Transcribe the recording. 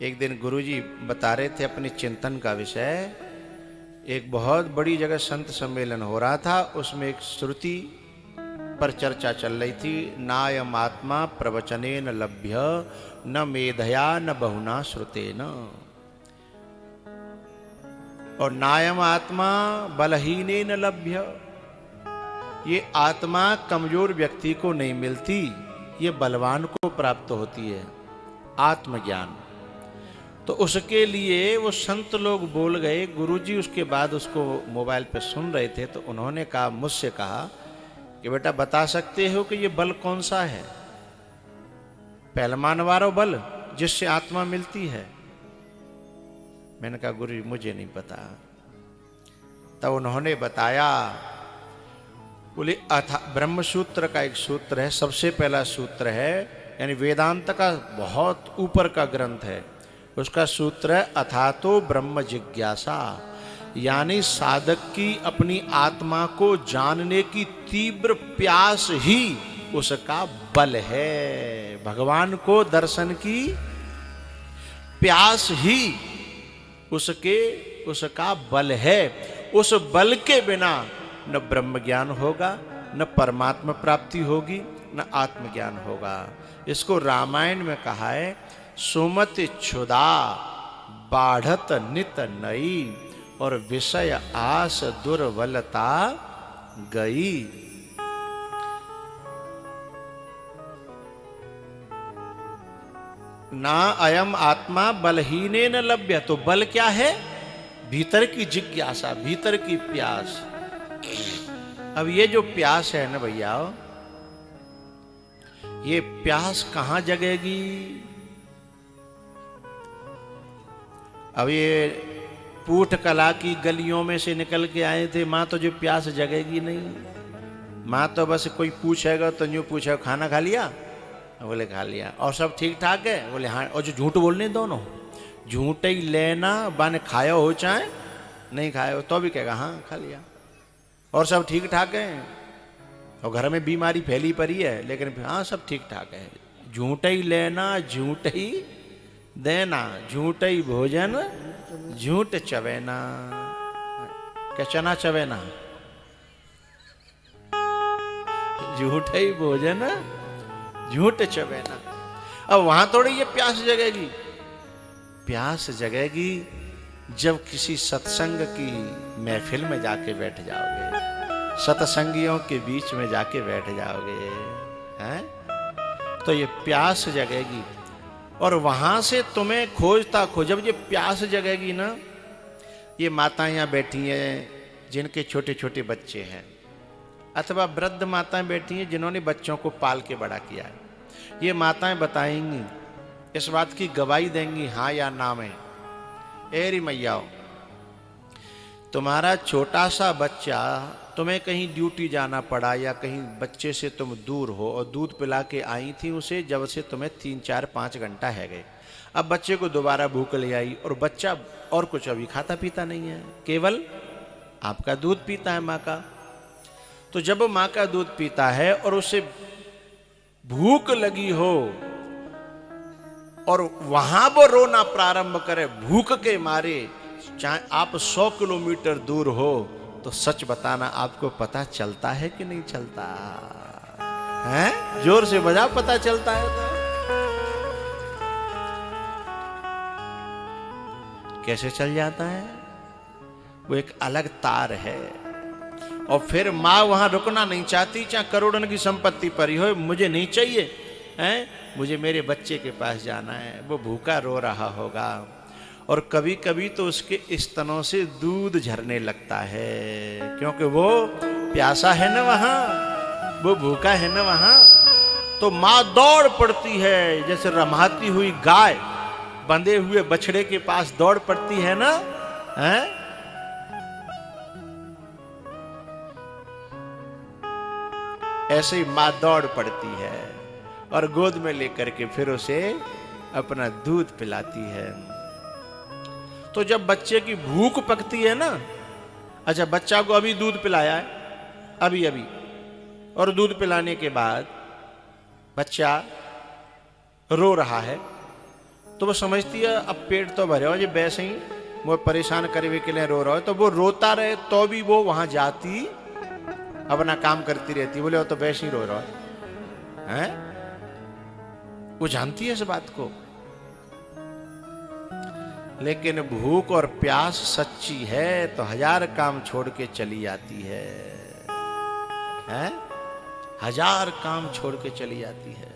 एक दिन गुरुजी बता रहे थे अपने चिंतन का विषय। एक बहुत बड़ी जगह संत सम्मेलन हो रहा था, उसमें एक श्रुति पर चर्चा चल रही थी। नायम आत्मा प्रवचनेन लभ्य न मेधया न बहुना श्रुतेन। और नायम आत्मा बलहीनेन लभ्य, ये आत्मा कमजोर व्यक्ति को नहीं मिलती, ये बलवान को प्राप्त होती है आत्मज्ञान। तो उसके लिए वो संत लोग बोल गए। गुरुजी उसके बाद उसको मोबाइल पे सुन रहे थे, तो उन्होंने कहा, मुझसे कहा कि बेटा बता सकते हो कि ये बल कौन सा है, पहलमान वारो बल जिससे आत्मा मिलती है। मैंने कहा गुरुजी मुझे नहीं पता। तब उन्होंने बताया, बोले ब्रह्म सूत्र का एक सूत्र है, सबसे पहला सूत्र है, यानी वेदांत का बहुत ऊपर का ग्रंथ है, उसका सूत्र है अथातो ब्रह्म जिज्ञासा। यानी साधक की अपनी आत्मा को जानने की तीव्र प्यास ही उसका बल है। भगवान को दर्शन की प्यास ही उसका बल है। उस बल के बिना न ब्रह्म ज्ञान होगा, न परमात्मा प्राप्ति होगी, न आत्मज्ञान होगा। इसको रामायण में कहा है, सुमति क्षुदा बाढ़त नित नई और विषय आस दुर्बलता गई। ना अयम आत्मा बलहीने न लभ्य। तो बल क्या है? भीतर की जिज्ञासा, भीतर की प्यास। अब ये जो प्यास है ना भैया, ये प्यास कहां जगेगी? अब ये पूठ कला की गलियों में से निकल के आए थे, माँ तो जो प्यास जगेगी नहीं। माँ तो बस कोई पूछेगा तो यूँ पूछेगा, खाना खा लिया? बोले खा लिया। और सब ठीक ठाक है? बोले हाँ। और जो झूठ बोलने दोनों, झूठ ही लेना, बाने खाया हो चाहे नहीं खाया हो तो भी कहेगा हाँ खा लिया। और सब ठीक ठाक है, और घर में बीमारी फैली पड़ी है, लेकिन हाँ सब ठीक ठाक है। झूठ ही लेना, झूठ ही देना, झूठ ही भोजन झूठ चवेना। क्या चना चवेना? झूठ ही भोजन झूठ चवेना। अब वहां थोड़ी ये प्यास जगेगी। प्यास जगेगी जब किसी सत्संग की महफिल में जाके बैठ जाओगे, सत्संगियों के बीच में जाके बैठ जाओगे, हैं? तो ये प्यास जगेगी। और वहां से तुम्हें खोजता खोज, जब ये प्यास जगेगी ना, ये माताएं यहाँ बैठी हैं जिनके छोटे छोटे बच्चे हैं, अथवा वृद्ध माताएं बैठी हैं जिन्होंने बच्चों को पाल के बड़ा किया है। ये माताएं बताएंगी, इस बात की गवाही देंगी हाँ या ना में, एरी मैया तुम्हारा छोटा सा बच्चा, तुम्हें कहीं ड्यूटी जाना पड़ा या कहीं बच्चे से तुम दूर हो और दूध पिला के आई थी उसे, जब से तुम्हें 3, 4, 5 घंटा है गए। अब बच्चे को दोबारा भूख ले आई और बच्चा और कुछ अभी खाता पीता नहीं है, केवल आपका दूध पीता है माँ का। तो जब माँ का दूध पीता है और उसे भूख लगी हो और वहां वो रोना प्रारंभ करे भूख के मारे, चाहे आप 100 किलोमीटर दूर हो, तो सच बताना आपको पता चलता है कि नहीं चलता है? जोर से बजा, पता चलता है तो? कैसे चल जाता है? वो एक अलग तार है। और फिर माँ वहां रुकना नहीं चाहती, चाहे करोड़ों की संपत्ति पड़ी हो, मुझे नहीं चाहिए, हैं? मुझे मेरे बच्चे के पास जाना है। वो भूखा रो रहा होगा और कभी कभी तो उसके स्तनों से दूध झरने लगता है, क्योंकि वो प्यासा है ना वहां, वो भूखा है ना वहां। तो माँ दौड़ पड़ती है, जैसे रमाती हुई गाय बंधे हुए बछड़े के पास दौड़ पड़ती है ना, हैं? ऐसे ही माँ दौड़ पड़ती है और गोद में लेकर के फिर उसे अपना दूध पिलाती है। तो जब बच्चे की भूख पकती है ना, अच्छा बच्चा को अभी दूध पिलाया है, अभी अभी, और दूध पिलाने के बाद बच्चा रो रहा है, तो वो समझती है अब पेट तो भरे हो, जो वैसे ही वो परेशान करे के लिए रो रहा है, तो वो रोता रहे तो भी वो वहां जाती अपना काम करती रहती। बोले वो तो वैसे ही रो रहा है, वो जानती है इस बात को। लेकिन भूख और प्यास सच्ची है तो 1000 काम छोड़ के चली आती है, 1000 काम छोड़ के चली आती है।